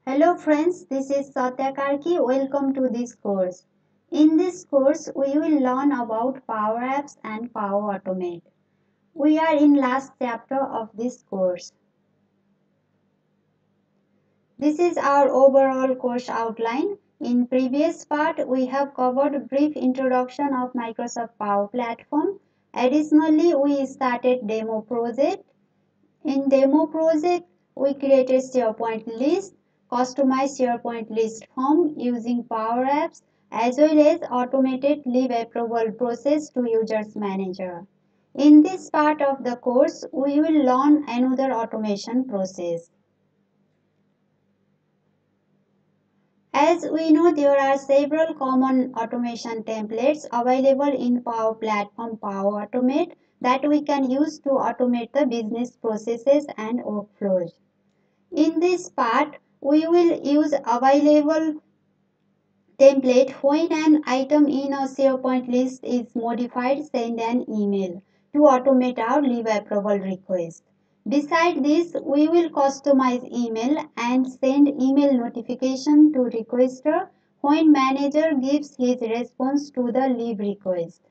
Hello friends, this is Satya Karki. Welcome to this course. In this course, we will learn about Power Apps and Power Automate. We are in last chapter of this course. This is our overall course outline. In previous part, we have covered brief introduction of Microsoft Power Platform. Additionally, we started demo project. In demo project, we created SharePoint list, customized SharePoint list form using Power Apps, as well as automated leave approval process to Users Manager. In this part of the course, we will learn another automation process. As we know, there are several common automation templates available in Power Platform Power Automate that we can use to automate the business processes and workflows. In this part, we will use available template when an item in a SharePoint list is modified, send an email to automate our leave approval request. Besides this, we will customize email and send email notification to requester when manager gives his response to the leave request.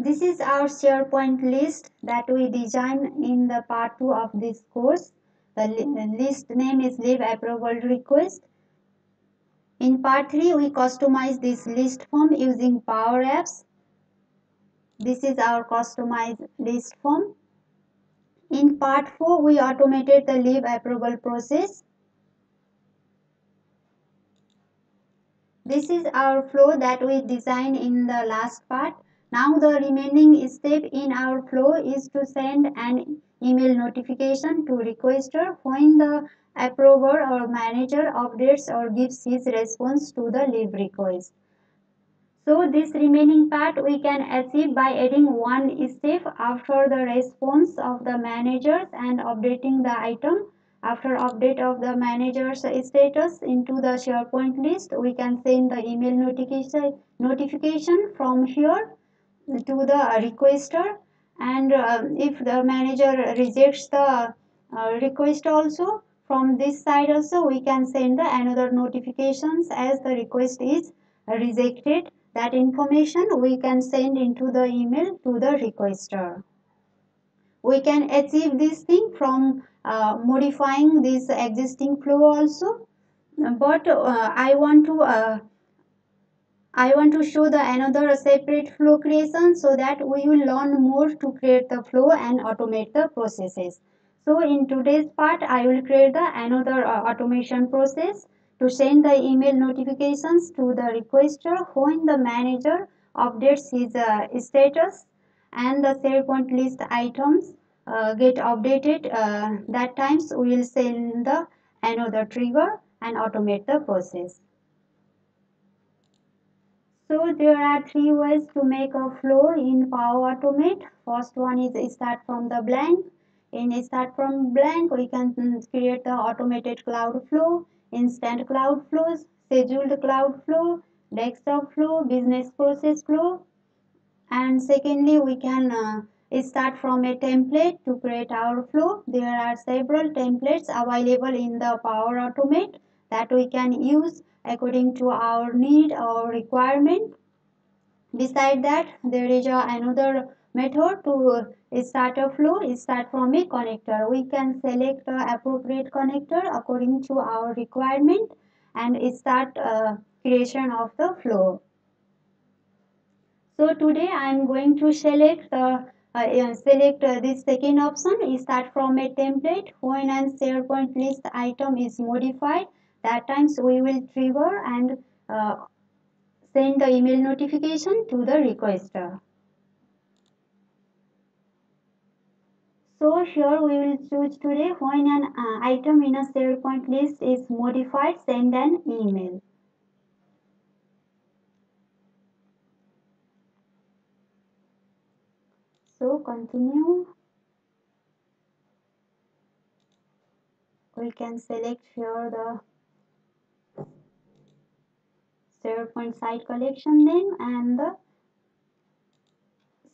This is our SharePoint list that we designed in the part 2 of this course. The list name is Leave Approval Request. In part 3, we customize this list form using Power Apps. This is our customized list form. In part 4, we automated the leave approval process. This is our flow that we designed in the last part. Now the remaining step in our flow is to send an email notification to requester when the approver or manager updates or gives his response to the leave request. So this remaining part we can achieve by adding one step after the response of the managers and updating the item. After update of the manager's status into the SharePoint list, we can send the email notification from here to the requester, and if the manager rejects the request also, from this side also we can send the another notifications as the request is rejected. That information we can send into the email to the requester. We can achieve this thing from modifying this existing flow also, but I want to show the another separate flow creation so that we will learn more to create the flow and automate the processes. So in today's part, I will create the another automation process to send the email notifications to the requester when the manager updates his status and the SharePoint list items get updated. That times we will send the another trigger and automate the process. So there are three ways to make a flow in Power Automate. First one is start from the blank. In start from blank, we can create the automated cloud flow, instant cloud flows, scheduled cloud flow, desktop flow, business process flow. And secondly, we can start from a template to create our flow. There are several templates available in the Power Automate that we can use according to our need or requirement. Beside that, there is another method to start a flow. Start from a connector. We can select the appropriate connector according to our requirement and start creation of the flow. So today I am going to select this second option. Start from a template. When an SharePoint list item is modified, that times we will trigger and send the email notification to the requester. So here we will choose today when an item in a SharePoint list is modified, send an email. So continue. We can select here the SharePoint site collection name and the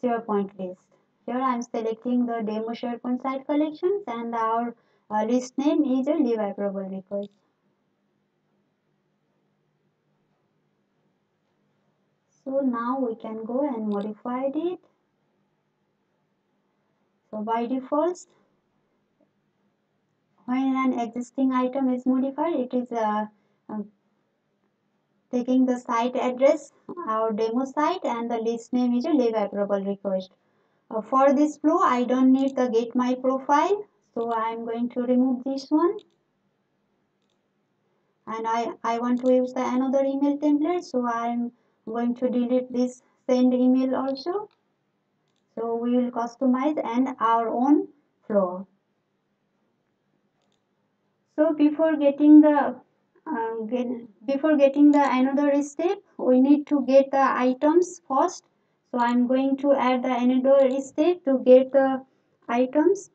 SharePoint list. Here I am selecting the demo SharePoint site collections and our list name is a leave approval request. So now we can go and modify it. So by default, when an existing item is modified, it is uh, taking the site address, our demo site, and the list name is a leave approval request. For this flow, I don't need the get my profile, so I am going to remove this one. And I want to use the another email template, so I am going to delete this send email also. So we will customize and our own flow. So before getting the another step, we need to get the items first. So I'm going to add the another step to get the items.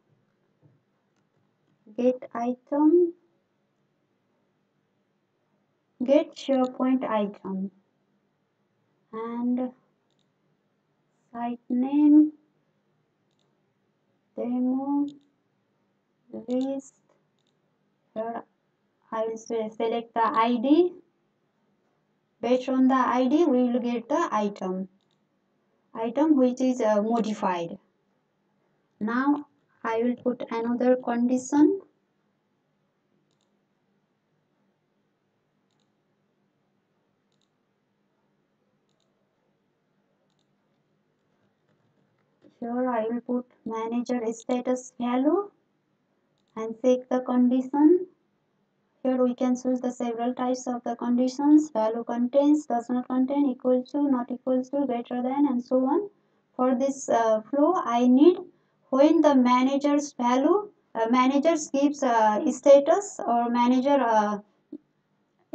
Get item, get SharePoint item, and site name, demo, list. Here I will select the ID. Based on the ID, we will get the item which is modified. Now I will put another condition. Here I will put manager status value and check the condition. Here we can choose the several types of the conditions. Value contains, does not contain, equal to, not equal to, greater than, and so on. For this flow, I need when the manager's value, managers gives status or manager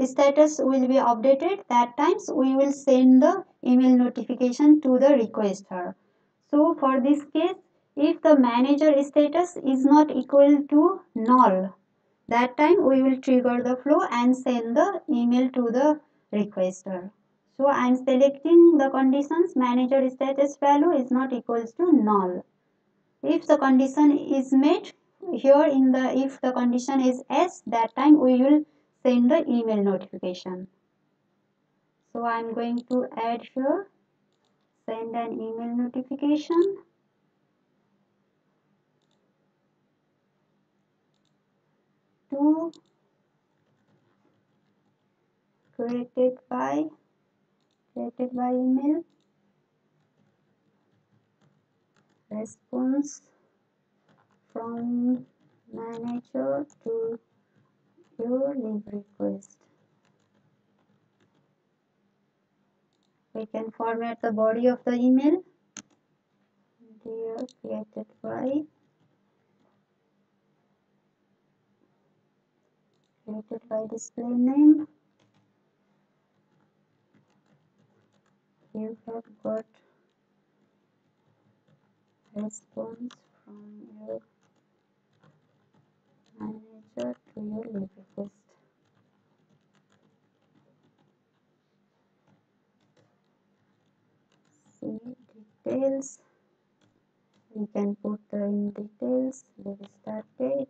status will be updated. That times we will send the email notification to the requester. So for this case, if the manager status is not equal to null, that time we will trigger the flow and send the email to the requester. So I am selecting the conditions manager status value is not equals to null. If the condition is met, here in the if the condition is yes, that time we will send the email notification. So I am going to add here send an email notification to created by email response from manager to your leave request. We can format the body of the email. Dear created by display name. You have got response from your manager to your leave request. See details. We can put the in details, leave start date.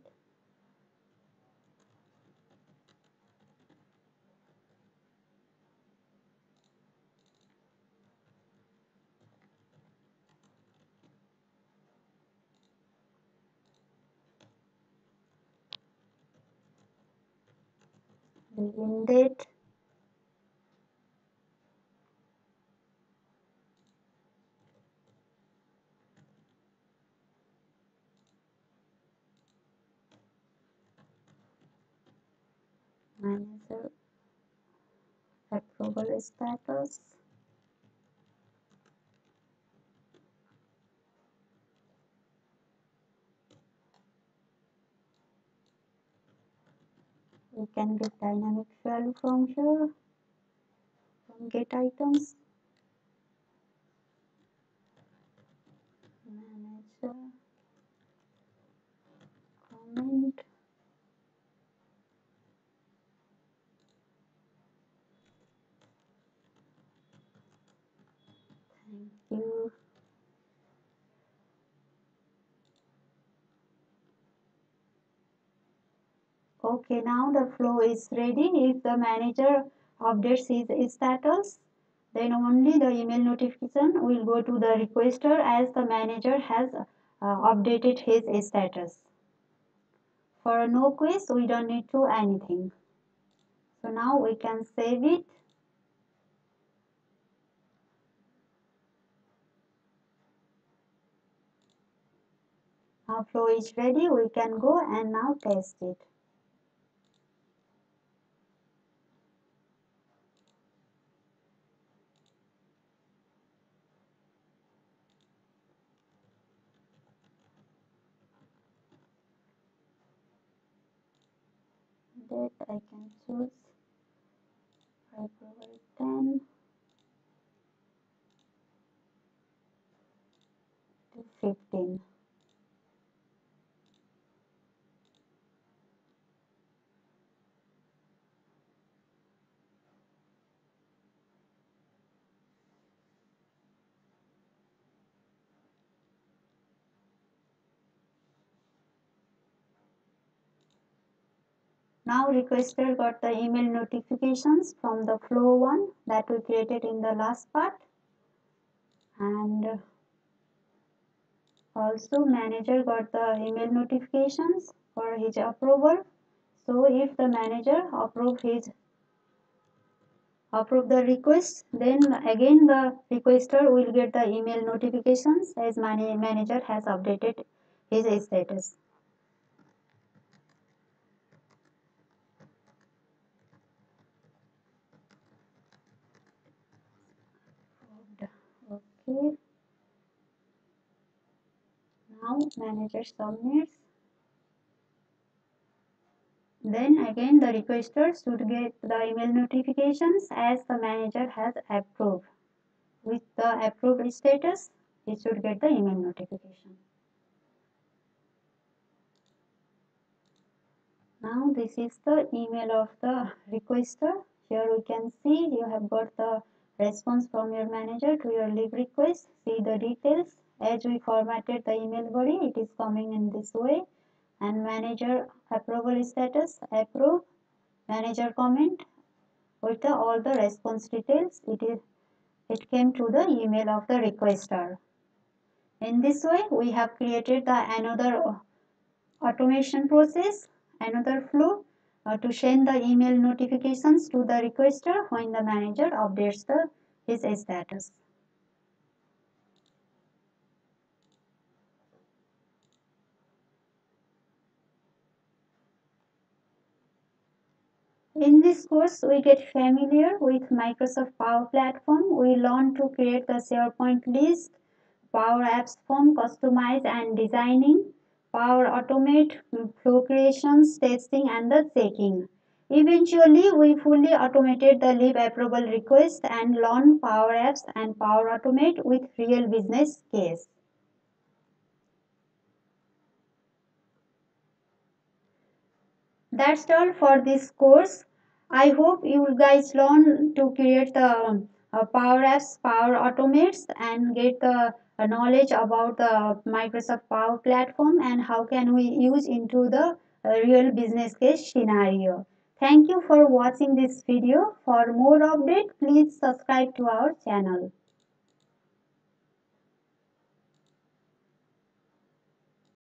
Begin date. Manager approval status. We can get dynamic value from here, from get items. Manager comment. Thank you. Okay, now the flow is ready. If the manager updates his status, then only the email notification will go to the requester as the manager has updated his status. For a no quest, we don't need to anything. So now we can save it. Now flow is ready. We can go and now test it. Date I can choose February 10 to 15. Now requester got the email notifications from the flow one that we created in the last part, and also manager got the email notifications for his approval. So if the manager approve the request, then again the requester will get the email notifications as manager has updated his status. Okay, now manager submits. Then again the requester should get the email notifications as the manager has approved. With the approved status, he should get the email notification. Now this is the email of the requester. Here we can see you have got the response from your manager to your leave request. See the details. As we formatted the email body, it is coming in this way. And manager approval status, approve, manager comment with all the response details. It came to the email of the requester. In this way, we have created another automation process, another flow to send the email notifications to the requester when the manager updates his status. In this course, we get familiar with Microsoft Power Platform. We learn to create the SharePoint list, Power Apps form, customize and designing, Power Automate, flow creations, testing and the checking. Eventually, we fully automated the leave approval request and learned Power Apps and Power Automate with real business case. That's all for this course. I hope you guys learn to create the Power Apps, Power Automates and get the knowledge about the Microsoft Power Platform and how can we use into the real business case scenario. Thank you for watching this video. For more update, please subscribe to our channel.